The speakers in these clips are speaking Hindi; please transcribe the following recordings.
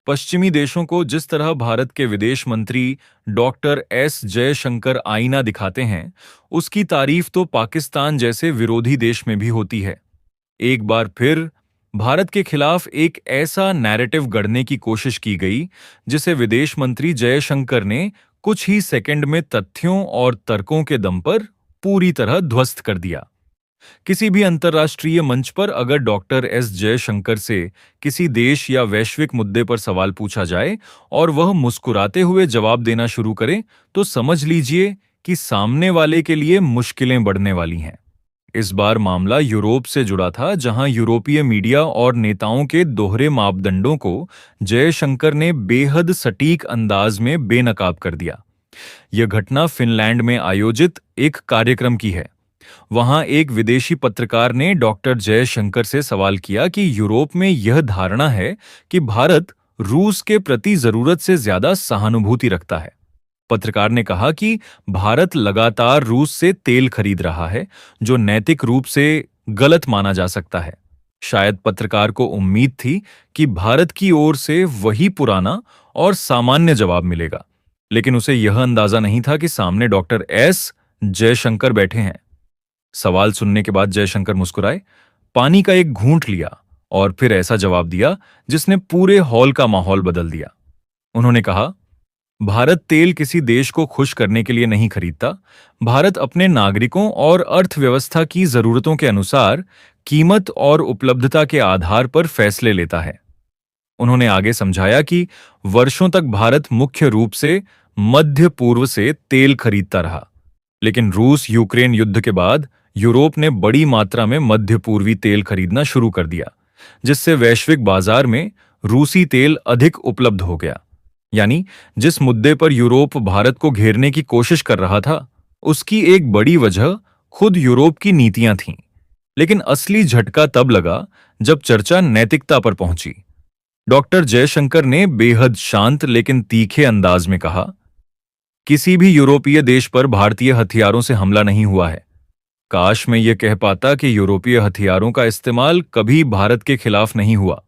पश्चिमी देशों को जिस तरह भारत के विदेश मंत्री डॉक्टर एस जयशंकर आईना दिखाते हैं, उसकी तारीफ तो पाकिस्तान जैसे विरोधी देश में भी होती है। एक बार फिर भारत के खिलाफ एक ऐसा नैरेटिव गढ़ने की कोशिश की गई, जिसे विदेश मंत्री जयशंकर ने कुछ ही सेकंड में तथ्यों और तर्कों के दम पर पूरी तरह ध्वस्त कर दिया। किसी भी अंतर्राष्ट्रीय मंच पर अगर डॉक्टर एस जयशंकर से किसी देश या वैश्विक मुद्दे पर सवाल पूछा जाए और वह मुस्कुराते हुए जवाब देना शुरू करे, तो समझ लीजिए कि सामने वाले के लिए मुश्किलें बढ़ने वाली हैं। इस बार मामला यूरोप से जुड़ा था, जहां यूरोपीय मीडिया और नेताओं के दोहरे मापदंडों को जयशंकर ने बेहद सटीक अंदाज में बेनकाब कर दिया। यह घटना फिनलैंड में आयोजित एक कार्यक्रम की है। वहां एक विदेशी पत्रकार ने डॉक्टर जयशंकर से सवाल किया कि यूरोप में यह धारणा है कि भारत रूस के प्रति जरूरत से ज्यादा सहानुभूति रखता है। पत्रकार ने कहा कि भारत लगातार रूस से तेल खरीद रहा है, जो नैतिक रूप से गलत माना जा सकता है। शायद पत्रकार को उम्मीद थी कि भारत की ओर से वही पुराना और सामान्य जवाब मिलेगा, लेकिन उसे यह अंदाजा नहीं था कि सामने डॉक्टर एस जयशंकर बैठे हैं। सवाल सुनने के बाद जयशंकर मुस्कुराए, पानी का एक घूंट लिया और फिर ऐसा जवाब दिया जिसने पूरे हॉल का माहौल बदल दिया। उन्होंने कहा, भारत तेल किसी देश को खुश करने के लिए नहीं खरीदता। भारत अपने नागरिकों और अर्थव्यवस्था की जरूरतों के अनुसार कीमत और उपलब्धता के आधार पर फैसले लेता है। उन्होंने आगे समझाया कि वर्षों तक भारत मुख्य रूप से मध्य पूर्व से तेल खरीदता रहा, लेकिन रूस यूक्रेन युद्ध के बाद यूरोप ने बड़ी मात्रा में मध्य पूर्वी तेल खरीदना शुरू कर दिया, जिससे वैश्विक बाजार में रूसी तेल अधिक उपलब्ध हो गया। यानी जिस मुद्दे पर यूरोप भारत को घेरने की कोशिश कर रहा था, उसकी एक बड़ी वजह खुद यूरोप की नीतियां थीं। लेकिन असली झटका तब लगा जब चर्चा नैतिकता पर पहुंची। डॉक्टर जयशंकर ने बेहद शांत लेकिन तीखे अंदाज में कहा, किसी भी यूरोपीय देश पर भारतीय हथियारों से हमला नहीं हुआ है। काश मैं ये कह पाता कि यूरोपीय हथियारों का इस्तेमाल कभी भारत के खिलाफ नहीं हुआ।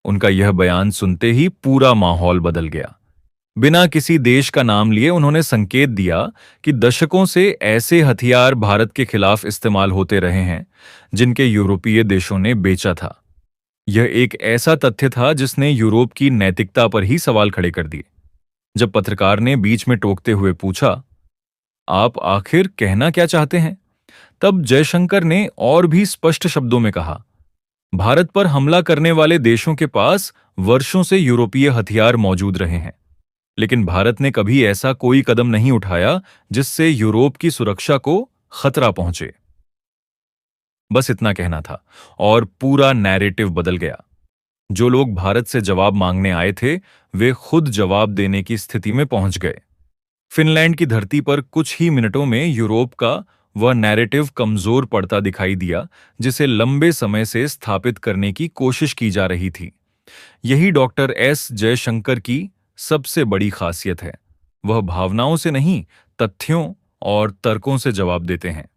उनका यह बयान सुनते ही पूरा माहौल बदल गया। बिना किसी देश का नाम लिए उन्होंने संकेत दिया कि दशकों से ऐसे हथियार भारत के खिलाफ इस्तेमाल होते रहे हैं जिनके यूरोपीय देशों ने बेचा था। यह एक ऐसा तथ्य था जिसने यूरोप की नैतिकता पर ही सवाल खड़े कर दिए। जब पत्रकार ने बीच में टोकते हुए पूछा, आप आखिर कहना क्या चाहते हैं, तब जयशंकर ने और भी स्पष्ट शब्दों में कहा, भारत पर हमला करने वाले देशों के पास वर्षों से यूरोपीय हथियार मौजूद रहे हैं, लेकिन भारत ने कभी ऐसा कोई कदम नहीं उठाया जिससे यूरोप की सुरक्षा को खतरा पहुंचे। बस इतना कहना था और पूरा नैरेटिव बदल गया। जो लोग भारत से जवाब मांगने आए थे, वे खुद जवाब देने की स्थिति में पहुंच गए। फिनलैंड की धरती पर कुछ ही मिनटों में यूरोप का वह नैरेटिव कमजोर पड़ता दिखाई दिया, जिसे लंबे समय से स्थापित करने की कोशिश की जा रही थी। यही डॉक्टर एस जयशंकर की सबसे बड़ी खासियत है। वह भावनाओं से नहीं, तथ्यों और तर्कों से जवाब देते हैं।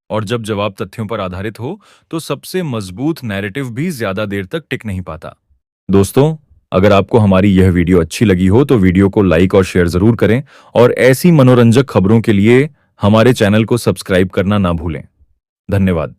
और जब जवाब तथ्यों पर आधारित हो, तो सबसे मजबूत नैरेटिव भी ज्यादा देर तक टिक नहीं पाता। दोस्तों, अगर आपको हमारी यह वीडियो अच्छी लगी हो तो वीडियो को लाइक और शेयर जरूर करें, और ऐसी मनोरंजक खबरों के लिए हमारे चैनल को सब्सक्राइब करना ना भूलें। धन्यवाद।